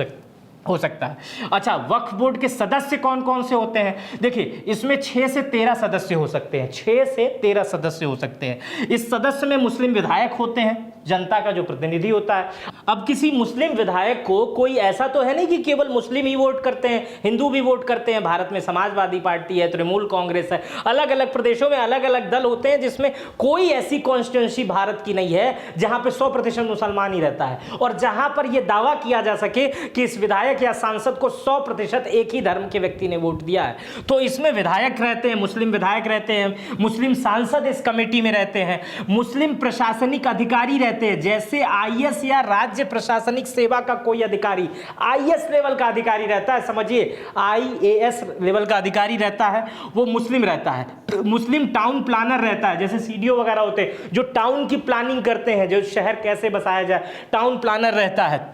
सकता है। अच्छा, वक्फ बोर्ड के सदस्य कौन कौन से होते हैं? देखिए, इसमें 6 से 13 सदस्य हो सकते हैं, 6 से 13 सदस्य हो सकते हैं। इस सदस्य में मुस्लिम विधायक होते हैं, जनता का जो प्रतिनिधि होता है। अब किसी मुस्लिम विधायक को कोई ऐसा तो है नहीं कि केवल मुस्लिम ही वोट करते हैं, हिंदू भी वोट करते हैं। भारत में समाजवादी पार्टी है, तृणमूल कांग्रेस है, अलग अलग प्रदेशों में अलग अलग दल होते हैं, जिसमें कोई ऐसी कॉन्स्टिट्यूंसी भारत की नहीं है जहां पे 100% मुसलमान ही रहता है, और जहां पर यह दावा किया जा सके कि इस विधायक या सांसद को 100% एक ही धर्म के व्यक्ति ने वोट दिया है। तो इसमें विधायक रहते हैं, मुस्लिम विधायक रहते हैं, मुस्लिम सांसद इस कमेटी में रहते हैं, मुस्लिम प्रशासनिक अधिकारी रहते हैं, जैसे आईएएस या राज्य प्रशासनिक सेवा का कोई अधिकारी, आईएएस लेवल का अधिकारी रहता है, समझिए आईएएस लेवल का अधिकारी रहता है, वो मुस्लिम रहता है। मुस्लिम टाउन प्लानर रहता है, जैसे सीडीओ वगैरह होते हैं जो टाउन की प्लानिंग करते हैं, जो शहर कैसे बसाया जाए, टाउन प्लानर रहता है।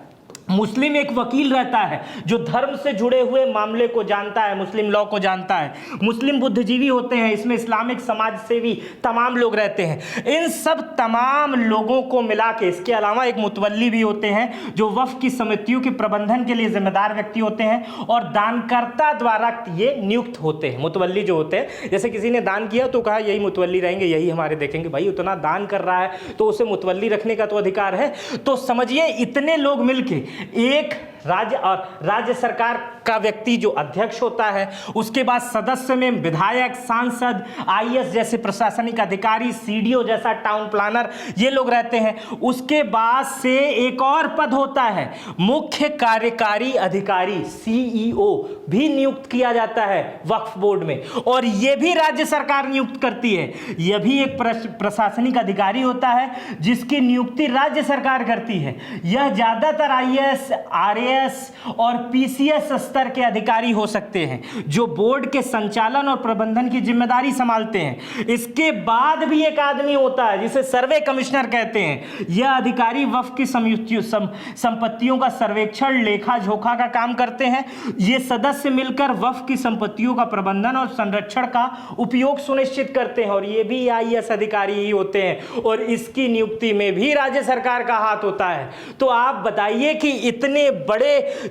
मुस्लिम एक वकील रहता है जो धर्म से जुड़े हुए मामले को जानता है, मुस्लिम लॉ को जानता है। मुस्लिम बुद्धिजीवी होते हैं, इसमें इस्लामिक समाज सेवी तमाम लोग रहते हैं। इन सब तमाम लोगों को मिला के, इसके अलावा एक मुतवल्ली भी होते हैं जो वक्फ की समितियों के प्रबंधन के लिए जिम्मेदार व्यक्ति होते हैं और दानकर्ता द्वारा ये नियुक्त होते हैं। मुतवल्ली जो होते हैं, जैसे किसी ने दान किया तो कहा यही मुतवल्ली रहेंगे, यही हमारे देखेंगे, भाई उतना दान कर रहा है तो उसे मुतवल्ली रखने का तो अधिकार है। तो समझिए इतने लोग मिलके एक राज्य सरकार का व्यक्ति जो अध्यक्ष होता है, उसके बाद सदस्य में विधायक, सांसद, आईएएस जैसे प्रशासनिक अधिकारी, सीडीओ जैसा टाउन प्लानर, ये लोग रहते हैं। उसके बाद से एक और पद होता है, मुख्य कार्यकारी अधिकारी, सीईओ भी नियुक्त किया जाता है वक्फ बोर्ड में, और यह भी राज्य सरकार नियुक्त करती है। यह भी एक प्रशासनिक अधिकारी होता है जिसकी नियुक्ति राज्य सरकार करती है। यह ज्यादातर आईएएस, आरएएस और पीसीएस स्तर के अधिकारी हो सकते हैं जो बोर्ड के संचालन और प्रबंधन की जिम्मेदारी संभालते हैं। इसके बाद भी एक आदमी होता है जिसे सर्वे कमिश्नर कहते हैं। यह अधिकारी वक्फ की संपत्तियों का सर्वेक्षण, लेखा जोखा का काम करते हैं। ये सदस्य मिलकर वक्फ की संपत्तियों का प्रबंधन और संरक्षण का उपयोग सुनिश्चित करते हैं, और ये भी आईएएस अधिकारी ही होते हैं, और इसकी नियुक्ति में भी राज्य सरकार का हाथ होता है। तो आप बताइए कि इतने बड़े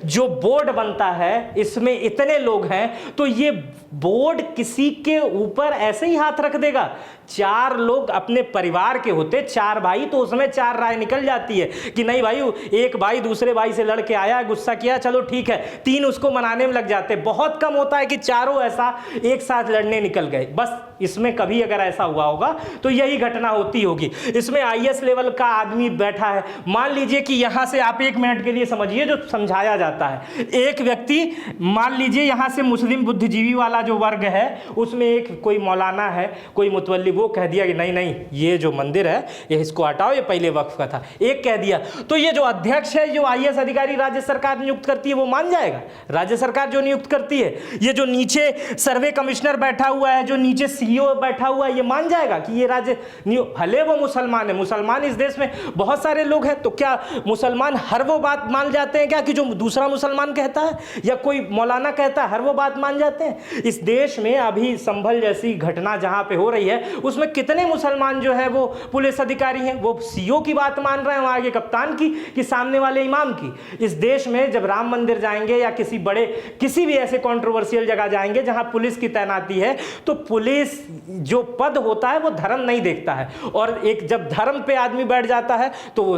जो बोर्ड बनता है, इसमें इतने लोग हैं, तो ये बोर्ड किसी के ऊपर ऐसे ही हाथ रख देगा? 4 लोग अपने परिवार के होते, 4 भाई, तो उसमें 4 राय निकल जाती है कि नहीं भाई, एक भाई दूसरे भाई से लड़ के आया, गुस्सा किया, चलो ठीक है, 3 उसको मनाने में लग जाते। बहुत कम होता है कि चारों ऐसा एक साथ लड़ने निकल गए। बस इसमें कभी अगर ऐसा हुआ होगा तो यही घटना होती होगी। इसमें आईएएस लेवल का आदमी बैठा है। मान लीजिए कि यहां से आप 1 मिनट के लिए समझिए, जो समझाया जाता है, एक व्यक्ति, मान लीजिए यहां से मुस्लिम बुद्धिजीवी वाला जो वर्ग है, उसमें एक कोई मौलाना है, कोई मुतवल्ली, वो कह दिया कि नहीं नहीं, ये जो मंदिर है ये इसको हटाओ, ये पहले वक्फ का था, एक कह दिया, तो ये जो अध्यक्ष है, जो आईएएस अधिकारी राज्य सरकार नियुक्त करती है, वो मान जाएगा? राज्य सरकार जो नियुक्त करती है। ये जो नीचे सर्वे कमिश्नर बैठा हुआ है, जो नीचे सीईओ बैठा हुआ है, ये मान जाएगा कि ये राज्य भले वो मुसलमान है। मुसलमान इस देश में बहुत सारे लोग हैं, तो क्या मुसलमान हर वो बात मान जाते हैं क्या कि जो दूसरा मुसलमान कहता है या कोई मौलाना कहता है, हर वो बात मान जाते हैं? इस देश में अभी संभल जैसी घटना जहां पे हो रही है, उसमें कितने मुसलमान जो है वो पुलिस अधिकारी हैं, वो सीईओ की बात मान रहे हैं, वहां आगे कप्तान की कि सामने वाले इमाम की। इस देश में जब राम मंदिर जाएंगे या किसी भी ऐसे कंट्रोवर्शियल जगह जाएंगे जहां पुलिस की तैनाती है, तो पुलिस जो पद होता है वो धर्म नहीं देखता है, और एक जब धर्म पे आदमी बैठ जाता है तो वो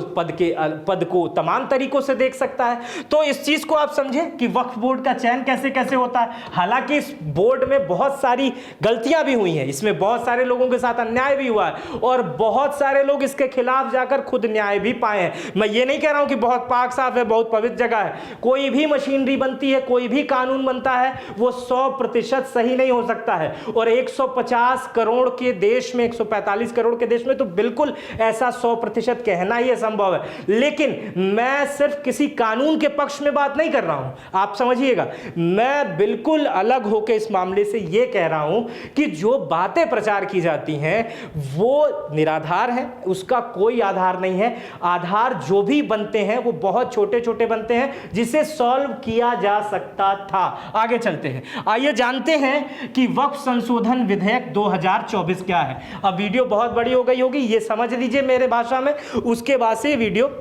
पद को तमाम तरीकों से देख सकता है। तो इस चीज को आप समझे कि वक्फ बोर्ड का चयन कैसे कैसे होता है। हालांकि इस बोर्ड में बहुत सारी गलतियां भी हुई हैं, इसमें बहुत सारे लोगों के साथ अन्याय भी हुआ है और बहुत सारे लोग इसके खिलाफ जाकर खुद न्याय भी पाए हैं। मैं ये नहीं कह रहा हूं कि बहुत पाक साफ है, बहुत पवित्र जगह है। कोई भी मशीनरी बनती है, कोई भी कानून बनता है, वो 100% सही नहीं हो सकता है। और 150 करोड़ के देश में, 145 करोड़ के देश में तो बिल्कुल ऐसा 100% कहना ही असंभव है। लेकिन मैं सिर्फ किसी कानून के पक्ष में बात नहीं कर रहा हूं, आप समझिएगा। मैं बिल्कुल अलग होकर इस मामले से यह कह रहा हूं कि जो बातें प्रचार की जाती हैं वो निराधार है, उसका कोई आधार नहीं है। आधार जो भी बनते हैं वो बहुत छोटे छोटे बनते हैं जिसे सॉल्व किया जा सकता था। आगे चलते हैं, आइए जानते हैं कि वक्फ संशोधन विधेयक 2024 क्या है। अब वीडियो बहुत बड़ी हो गई होगी, ये समझ लीजिए मेरे भाषा में, उसके बाद से वीडियो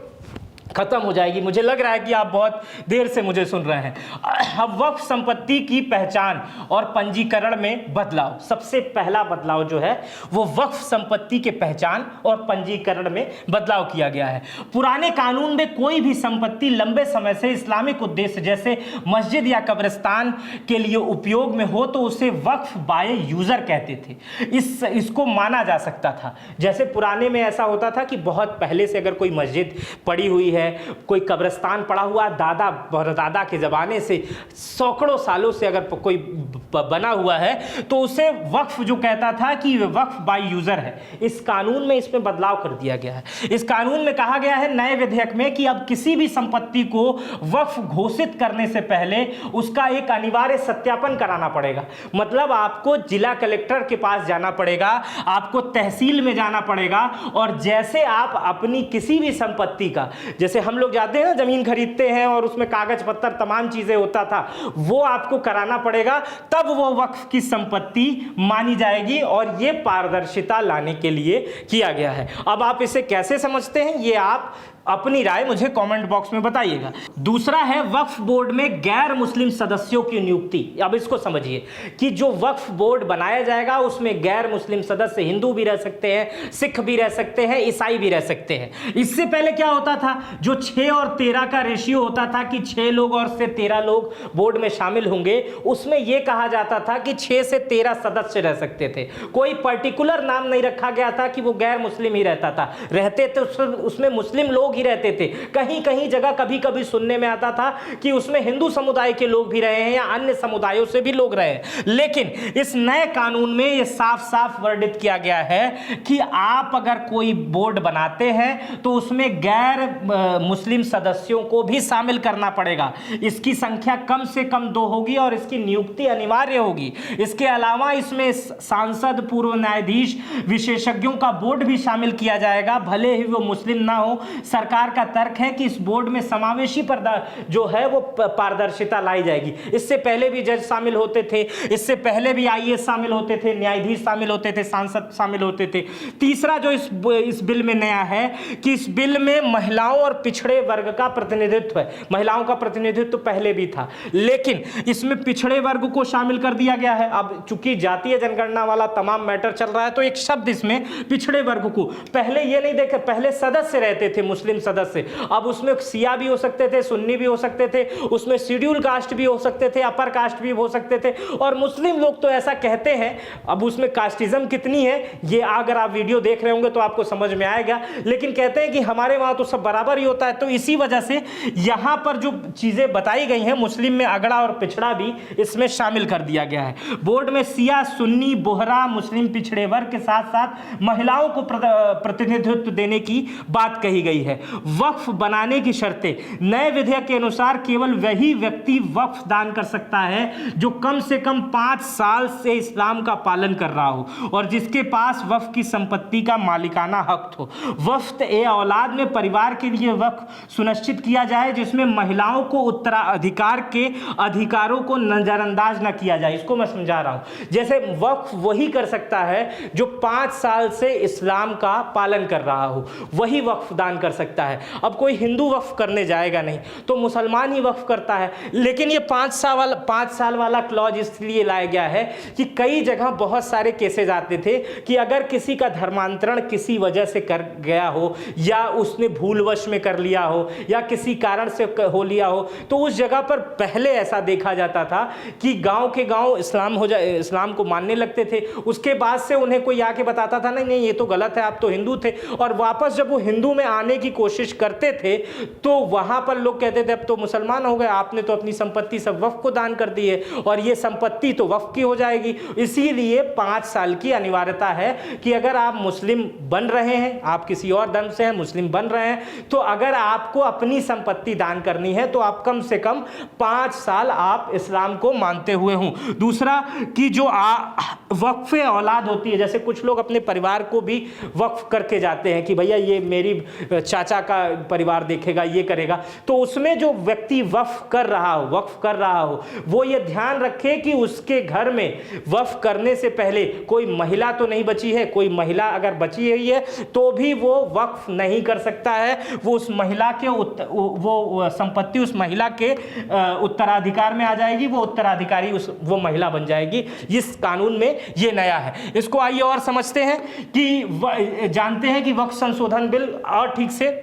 खत्म हो जाएगी। मुझे लग रहा है कि आप बहुत देर से मुझे सुन रहे हैं। अब वक्फ संपत्ति की पहचान और पंजीकरण में बदलाव। सबसे पहला बदलाव जो है वो वक्फ संपत्ति के पहचान और पंजीकरण में बदलाव किया गया है। पुराने कानून में कोई भी संपत्ति लंबे समय से इस्लामिक उद्देश्य जैसे मस्जिद या कब्रिस्तान के लिए उपयोग में हो तो उसे वक्फ बाय यूजर कहते थे। इसको माना जा सकता था। जैसे पुराने में ऐसा होता था कि बहुत पहले से अगर कोई मस्जिद पड़ी हुई है, कोई कब्रिस्तान पड़ा हुआ दादा दादा के जमाने से सैकड़ों सालों से अगर कोई बना हुआ है तो उसे वक्फ जो कहता था कि वक्फ बाय यूजर है। इस कानून में इसमें बदलाव कर दिया गया है। इस कानून में कहा गया है नए विधेयक में कि अब किसी भी संपत्ति को वक्फ घोषित करने से पहले उसका एक अनिवार्य सत्यापन कराना पड़ेगा। मतलब आपको जिला कलेक्टर के पास जाना पड़ेगा, आपको तहसील में जाना पड़ेगा और जैसे आप अपनी किसी भी संपत्ति का, जैसे हम लोग जाते हैं ना जमीन खरीदते हैं और उसमें कागज पत्तर तमाम चीजें होता था, वो आपको कराना पड़ेगा, तब वो वक्फ की संपत्ति मानी जाएगी। और ये पारदर्शिता लाने के लिए किया गया है। अब आप इसे कैसे समझते हैं ये आप अपनी राय मुझे कमेंट बॉक्स में बताइएगा। दूसरा है वक्फ बोर्ड में गैर मुस्लिम सदस्यों की नियुक्ति। अब इसको समझिए कि जो वक्फ बोर्ड बनाया जाएगा उसमें गैर मुस्लिम सदस्य हिंदू भी रह सकते हैं, सिख भी रह सकते हैं, ईसाई भी रह सकते हैं। इससे पहले क्या होता था, जो 6 और 13 का रेशियो होता था कि 6 लोग और से 13 लोग बोर्ड में शामिल होंगे, उसमें यह कहा जाता था कि 6 से 13 सदस्य रह सकते थे। कोई पर्टिकुलर नाम नहीं रखा गया था कि वो गैर मुस्लिम ही रहता था, रहते तो उसमें मुस्लिम लोग ही रहते थे। कहीं कहीं जगह कभी कभी सुनने में आता था कि उसमें हिंदू समुदाय के लोग भी रहे हैं या अन्य समुदायों से भी लोग रहे हैं। लेकिन इस नए कानून में यह साफ साफ वर्णित किया गया है कि आप अगर कोई बोर्ड बनाते हैं तो उसमें गैर मुस्लिम सदस्यों को भी शामिल करना पड़ेगा। इसकी संख्या कम से कम 2 होगी और इसकी नियुक्ति अनिवार्य होगी। इसके अलावा इसमें सांसद, पूर्व न्यायाधीश, विशेषज्ञों का बोर्ड भी शामिल किया जाएगा, भले ही वो मुस्लिम ना हो। सरकार का तर्क है कि इस बोर्ड में समावेशी जो है वो पारदर्शिता लाई जाएगी। इससे पहले भी जज शामिल होते थे, इससे पहले भी आईएएस शामिल होते थे, न्यायाधीश शामिल होते थे, सांसद शामिल होते थे। तीसरा जो इस बिल में नया है कि इस बिल में महिलाओं और पिछड़े वर्ग का प्रतिनिधित्व है। महिलाओं का प्रतिनिधित्व तो पहले भी था, लेकिन इसमें पिछड़े वर्ग को शामिल कर दिया गया है। अब चूंकि जातीय जनगणना वाला तमाम मैटर चल रहा है तो एक शब्द इसमें पिछड़े वर्ग को, पहले ये नहीं देखे, पहले सदस्य रहते थे मुस्लिम सदस्य, अब उसमें सिया भी हो सकते थे, सुन्नी भी हो सकते थे, उसमें शेड्यूल कास्ट भी हो सकते थे, अपर कास्ट भी हो सकते थे। और मुस्लिम लोग तो ऐसा कहते हैं, अब उसमें कास्टिज्म कितनी है ये अगर आप वीडियो देख रहे होंगे तो आपको समझ में आएगा, लेकिन कहते हैं कि हमारे वहां तो सब बराबर ही होता है। तो इसी वजह से यहां पर जो चीजें बताई गई हैं, मुस्लिम में अगड़ा और पिछड़ा भी इसमें शामिल कर दिया गया है। बोर्ड में सिया, सुन्नी, बोहरा, मुस्लिम पिछड़े वर्ग के साथ साथ महिलाओं को प्रतिनिधित्व देने की बात कही गई है। वक्फ बनाने की शर्तें, नए विधेयक के अनुसार केवल वही व्यक्ति वक्फ दान कर सकता है जो कम से कम 5 साल से इस्लाम का पालन कर रहा हो और जिसके पास वक्फ की संपत्ति का मालिकाना हक हो। वक्फ ए औलाद में परिवार के लिए वक्फ सुनिश्चित किया जाए जिसमें महिलाओं को उत्तराधिकार के अधिकारों को नजरअंदाज न किया जाए। इसको मैं समझा रहा हूं, जैसे वक्फ वही कर सकता है जो 5 साल से इस्लाम का पालन कर रहा हो, वही वक्फ दान कर सकता सकता है। अब कोई हिंदू वक्फ करने जाएगा नहीं, तो मुसलमान ही वक्फ करता है। लेकिन ये 5 साल वाला क्लॉज इसलिए लाया गया है कि कई जगह बहुत सारे केसेस आते थे कि अगर किसी का धर्मांतरण किसी वजह से कर गया हो, या उसने भूलवश में कर लिया हो, या किसी कारण से हो लिया हो, तो उस जगह पर पहले ऐसा देखा जाता था कि गांव के गांव इस्लाम को मानने लगते थे। उसके बाद से उन्हें कोई आके बताता था नहीं नहीं ये तो गलत है, आप तो हिंदू थे, और वापस जब वो हिंदू में आने की कोशिश करते थे तो वहां पर लोग कहते थे अब तो मुसलमान हो गए, आपने तो अपनी संपत्ति सब वक्फ को दान कर दी है और ये संपत्ति तो वक्फ की हो जाएगी। इसीलिए 5 साल की अनिवार्यता है कि अगर आप मुस्लिम बन रहे हैं, आप किसी और धर्म से हैं, मुस्लिम बन रहे हैं, तो अगर आपको अपनी संपत्ति दान करनी है तो आप कम से कम 5 साल आप इस्लाम को मानते हुए हों। दूसरा कि जो वक्फ औलाद होती है, जैसे कुछ लोग अपने परिवार को भी वक्फ करके जाते हैं कि भैया ये मेरी चाचा का परिवार देखेगा, ये करेगा, तो उसमें जो व्यक्ति वक्फ कर रहा हो वो ये ध्यान रखे कि उसके घर में वक्फ करने से पहले कोई महिला तो नहीं बची है। कोई महिला अगर बची हुई है तो भी वो वक्फ नहीं कर सकता है, वो उस महिला के वो संपत्ति उस महिला के उत्तराधिकार में आ जाएगी, वो उत्तराधिकारी वो महिला बन जाएगी। इस कानून में ये नया है। इसको आइए और समझते हैं कि जानते हैं कि वक्फ संशोधन बिल और ठीक से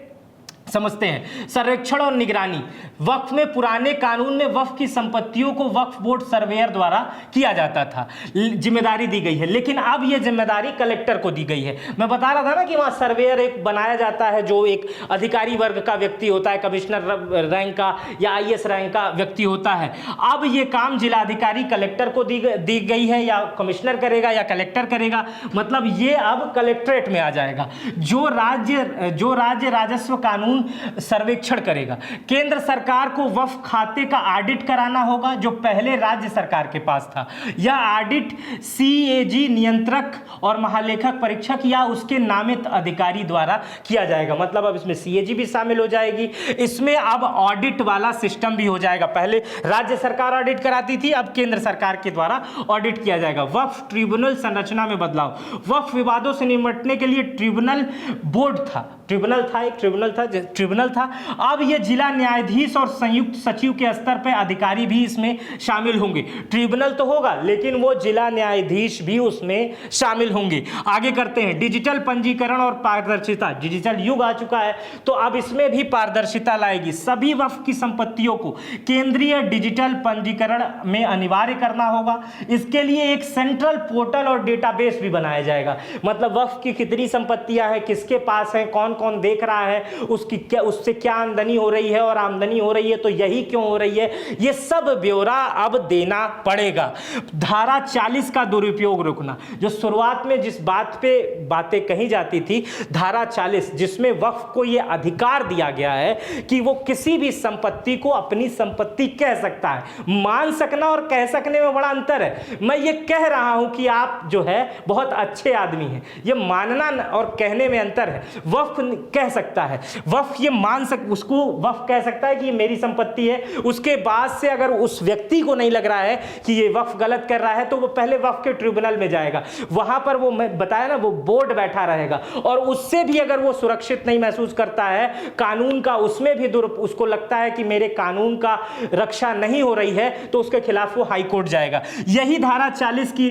समझते हैं। सर्वेक्षण और निगरानी। वक्फ में पुराने कानून में वक्फ की संपत्तियों को वक्फ बोर्ड सर्वेयर द्वारा किया जाता था, जिम्मेदारी दी गई है, लेकिन अब यह जिम्मेदारी कलेक्टर को दी गई है। मैं बता रहा था ना कि वहां सर्वेयर एक बनाया जाता है जो एक अधिकारी वर्ग का व्यक्ति होता है, कमिश्नर रैंक का या आईएएस रैंक का व्यक्ति होता है। अब यह काम जिलाधिकारी कलेक्टर को दी गई है, या कमिश्नर करेगा या कलेक्टर करेगा, मतलब ये अब कलेक्ट्रेट में आ जाएगा। जो राज्य राजस्व कानून सर्वेक्षण करेगा। केंद्र सरकार को वक्फ खाते का ऑडिट कराना होगा जो पहले राज्य सरकार के पास था। यह ऑडिट सीएजी नियंत्रक और महालेखक परीक्षक या उसके नामित अधिकारी द्वारा किया जाएगा। मतलब अब इसमें सीएजी भी शामिल हो जाएगी, इसमें अब ऑडिट वाला सिस्टम भी हो जाएगा। पहले राज्य सरकार ऑडिट कराती थी, अब केंद्र सरकार के द्वारा ऑडिट किया जाएगा। वक्फ ट्रिब्यूनल संरचना में बदलाव। वक्फ विवादों से निपटने के लिए ट्रिब्यूनल बोर्ड था, ट्रिब्यूनल था। अब यह जिला न्यायाधीश और संयुक्त सचिव के स्तर पर अधिकारी भी इसमें शामिल होंगे। ट्रिब्यूनल तो होगा लेकिन वो जिला न्यायाधीश भी उसमें शामिल होंगे। आगे करते हैं। डिजिटल पंजीकरण और पारदर्शिता। डिजिटल युग आ चुका है तो अब इसमें भी पारदर्शिता लाएगी। सभी वक्फ की संपत्तियों को केंद्रीय डिजिटल पंजीकरण में अनिवार्य करना होगा। इसके लिए एक सेंट्रल पोर्टल और डेटाबेस भी बनाया जाएगा। मतलब वक्फ की कितनी संपत्तियां हैं, किसके पास है, कौन कौन देख रहा है, उससे क्या आमदनी हो रही है, और आमदनी हो रही है तो यही क्यों हो रही है, ये सब ब्यौरा अब देना पड़ेगा। धारा 40 का दुरुपयोग रोकना। जो शुरुआत में जिस बात पे बातें कही जाती थी, धारा 40 जिसमें वक्फ को यह अधिकार दिया गया है कि वो किसी भी संपत्ति को अपनी संपत्ति कह सकता है। मान सकना और कह सकने में बड़ा अंतर है। मैं ये कह रहा हूं कि आप जो है बहुत अच्छे आदमी हैं, ये मानना और कहने में अंतर है। वक्फ कह सकता है, वक्फ ये उसको वक्फ कह सकता है कि ये मेरी संपत्ति है। उसके बाद से अगर उस व्यक्ति को नहीं लग रहा है कि ये वक्फ गलत कर रहा है तो वो पहले वक्फ के ट्रिब्यूनल में जाएगा। वहां पर वो मैं बताया ना, वो बोर्ड बैठा रहेगा, और उससे भी अगर वो सुरक्षित नहीं महसूस करता है कानून का, उसमें भी उसको लगता है कि मेरे कानून का रक्षा नहीं हो रही है, तो उसके खिलाफ वो हाई कोर्ट जाएगा। यही धारा 40 की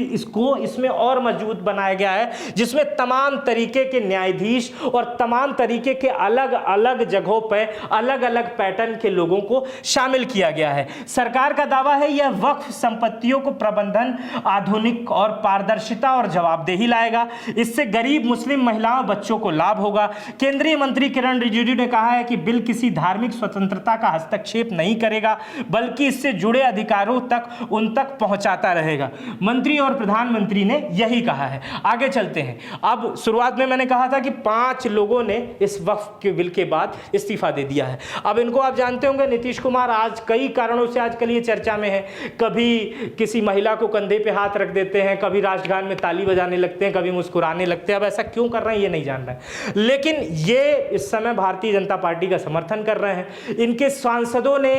इसमें और मजबूत बनाया गया है, जिसमें तमाम तरीके के न्यायाधीश और तमाम तरीके के अलग अलग जगहों पर अलग अलग पैटर्न के लोगों को शामिल किया गया है। सरकार का दावा है यह वक्फ संपत्तियों को प्रबंधन आधुनिक और पारदर्शिता और जवाबदेही लाएगा। इससे गरीब मुस्लिम महिलाओं बच्चों को लाभ होगा। केंद्रीय मंत्री किरण रिजिजू ने कहा है कि बिल किसी धार्मिक स्वतंत्रता का हस्तक्षेप नहीं करेगा, बल्कि इससे जुड़े अधिकारों तक उन तक पहुंचाता रहेगा। मंत्री और प्रधानमंत्री ने यही कहा है। आगे चलते हैं। अब शुरुआत में मैंने कहा था कि 5 लोगों ने इस वक्फ के बिल के बाद इस्तीफा दे दिया है। अब इनको आप जानते होंगे, नीतीश कुमार आज कई कारणों से आजकल ये चर्चा में है। कभी किसी महिला को कंधे पे हाथ रख देते हैं, कभी राष्ट्रगान में ताली बजाने लगते हैं, कभी मुस्कुराने लगते हैं। अब ऐसा क्यों कर रहे हैं ये नहीं जान रहे हैं, लेकिन ये इस समय भारतीय जनता पार्टी का समर्थन कर रहे हैं। इनके सांसदों ने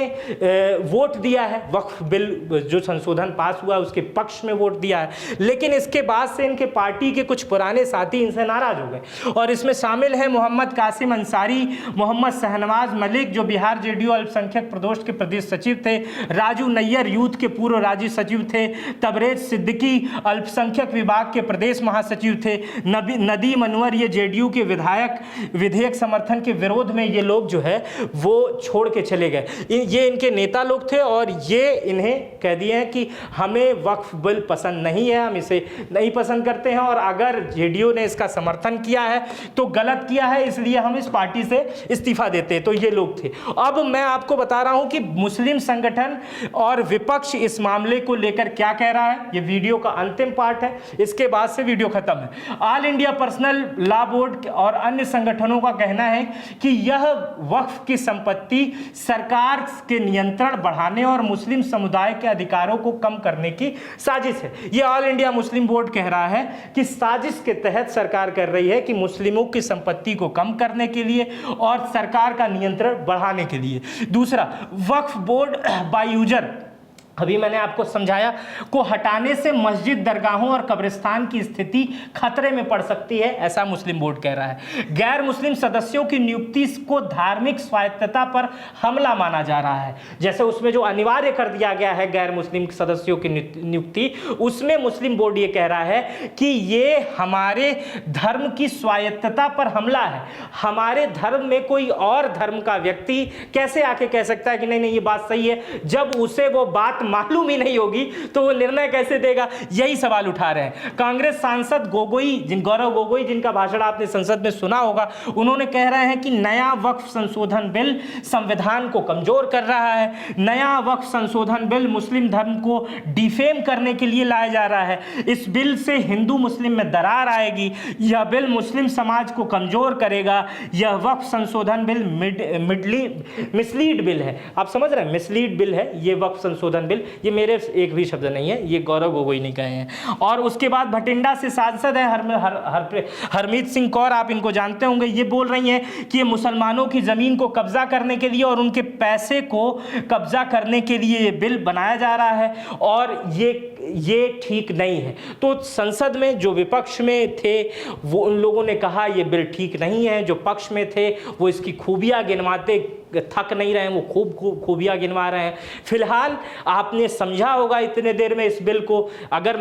वोट दिया है, वक्फ बिल जो संशोधन पास हुआ उसके पक्ष में वोट दिया है, लेकिन इसके बाद से इनके पार्टी के कुछ पुराने साथी इनसे नाराज हो गए। और इसमें शामिल है मोहम्मद कासिम अंसारी, मोहम्मद शहनवाज मलिक जो बिहार जेडीयू अल्पसंख्यक प्रकोष्ठ के प्रदेश सचिव थे, राजू नैयर यूथ के पूर्व राज्य सचिव थे, तबरेज सिद्दीकी अल्पसंख्यक विभाग के प्रदेश महासचिव थे, नदीम अनवर ये जेडीयू के विधेयक समर्थन के विरोध में ये लोग जो है वो छोड़ के चले गए। ये इनके नेता लोग थे और ये इन्हें कह दिए हैं कि हमें वक्फ बिल पसंद नहीं है, हम इसे नहीं पसंद करते हैं और अगर जेडीयू ने इसका समर्थन किया है तो गलत किया है, इसलिए हम इस पार्टी से इस्तीफा देते हैं। तो ये लोग थे। अब मैं आपको बता रहा हूं कि मुस्लिम संगठन और विपक्ष इस मामले को लेकर क्या कह रहा है। ये वीडियो का अंतिम पार्ट है, इसके बाद से वीडियो खत्म है। All India personal law board और अन्य संगठनों का कहना है कि यह वक्फ की संपत्ति सरकार के नियंत्रण बढ़ाने और मुस्लिम समुदाय के अधिकारों को कम करने की साजिश है। यह ऑल इंडिया मुस्लिम बोर्ड कह रहा है कि साजिश के तहत सरकार कर रही है कि मुस्लिमों की संपत्ति को कम करने के लिए और सरकार का नियंत्रण बढ़ाने के लिए। दूसरा, वक्फ बोर्ड बाय यूजर, अभी मैंने आपको समझाया, को हटाने से मस्जिद, दरगाहों और कब्रिस्तान की स्थिति खतरे में पड़ सकती है, ऐसा मुस्लिम बोर्ड कह रहा है। गैर मुस्लिम सदस्यों की नियुक्ति को धार्मिक स्वायत्तता पर हमला माना जा रहा है। जैसे उसमें जो अनिवार्य कर दिया गया है गैर मुस्लिम सदस्यों की नियुक्ति, उसमें मुस्लिम बोर्ड ये कह रहा है कि ये हमारे धर्म की स्वायत्तता पर हमला है। हमारे धर्म में कोई और धर्म का व्यक्ति कैसे आके कह सकता है कि नहीं नहीं ये बात सही है, जब उसे वो बात मालूम ही नहीं होगी तो वो निर्णय कैसे देगा, यही सवाल उठा रहे हैं। कांग्रेस सांसद गौरव गोगोई, जिनका भाषण आपने संसद में सुना होगा, उन्होंने कह रहे हैं कि नया वक्फ संशोधन बिल संविधान को कमजोर कर रहा है। नया वक्फ संशोधन बिल मुस्लिम धर्म को डिफेम करने के लिए लाया जा रहा है। इस बिल से हिंदू मुस्लिम में दरार आएगी। यह बिल मुस्लिम समाज को कमजोर करेगा। यह वक्फ संशोधन बिल मिसलीड बिल है। आप समझ रहे हैं, मिसलीड बिल है ये वक्फ संशोधन बिल। ये मेरे एक भी शब्द नहीं है, ये गौरव गोगोई ने कहे हैं। और उसके बाद भटिंडा से सांसद है हरमीत सिंह कौर, आप इनको जानते होंगे, ये बोल रही हैं कि ये मुसलमानों की जमीन को कब्जा करने के लिए और उनके पैसे को कब्जा करने के लिए ये बिल बनाया जा रहा है और ये ठीक नहीं है। तो संसद में जो विपक्ष में थे वो उन लोगों ने कहा ये बिल ठीक नहीं है, जो पक्ष में थे वो इसकी खूबियां गिनवाते थक नहीं रहे हैं, वो खूब खूबियां गिनवा रहे हैं। फिलहाल आपने समझा होगा इतने देर में इस बिल को। अगर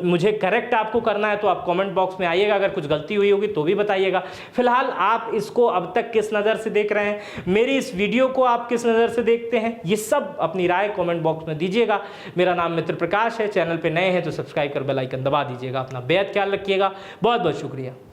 मुझे करेक्ट आपको करना है तो आप कमेंट बॉक्स में आइएगा, अगर कुछ गलती हुई होगी तो भी बताइएगा। फिलहाल आप इसको अब तक किस नज़र से देख रहे हैं, मेरी इस वीडियो को आप किस नज़र से देखते हैं, ये सब अपनी राय कमेंट बॉक्स में दीजिएगा। मेरा नाम मित्र प्रकाश है, चैनल पे नए हैं तो सब्सक्राइब कर बेल आइकन दबा दीजिएगा। अपना बेहद ख्याल रखिएगा। बहुत बहुत शुक्रिया।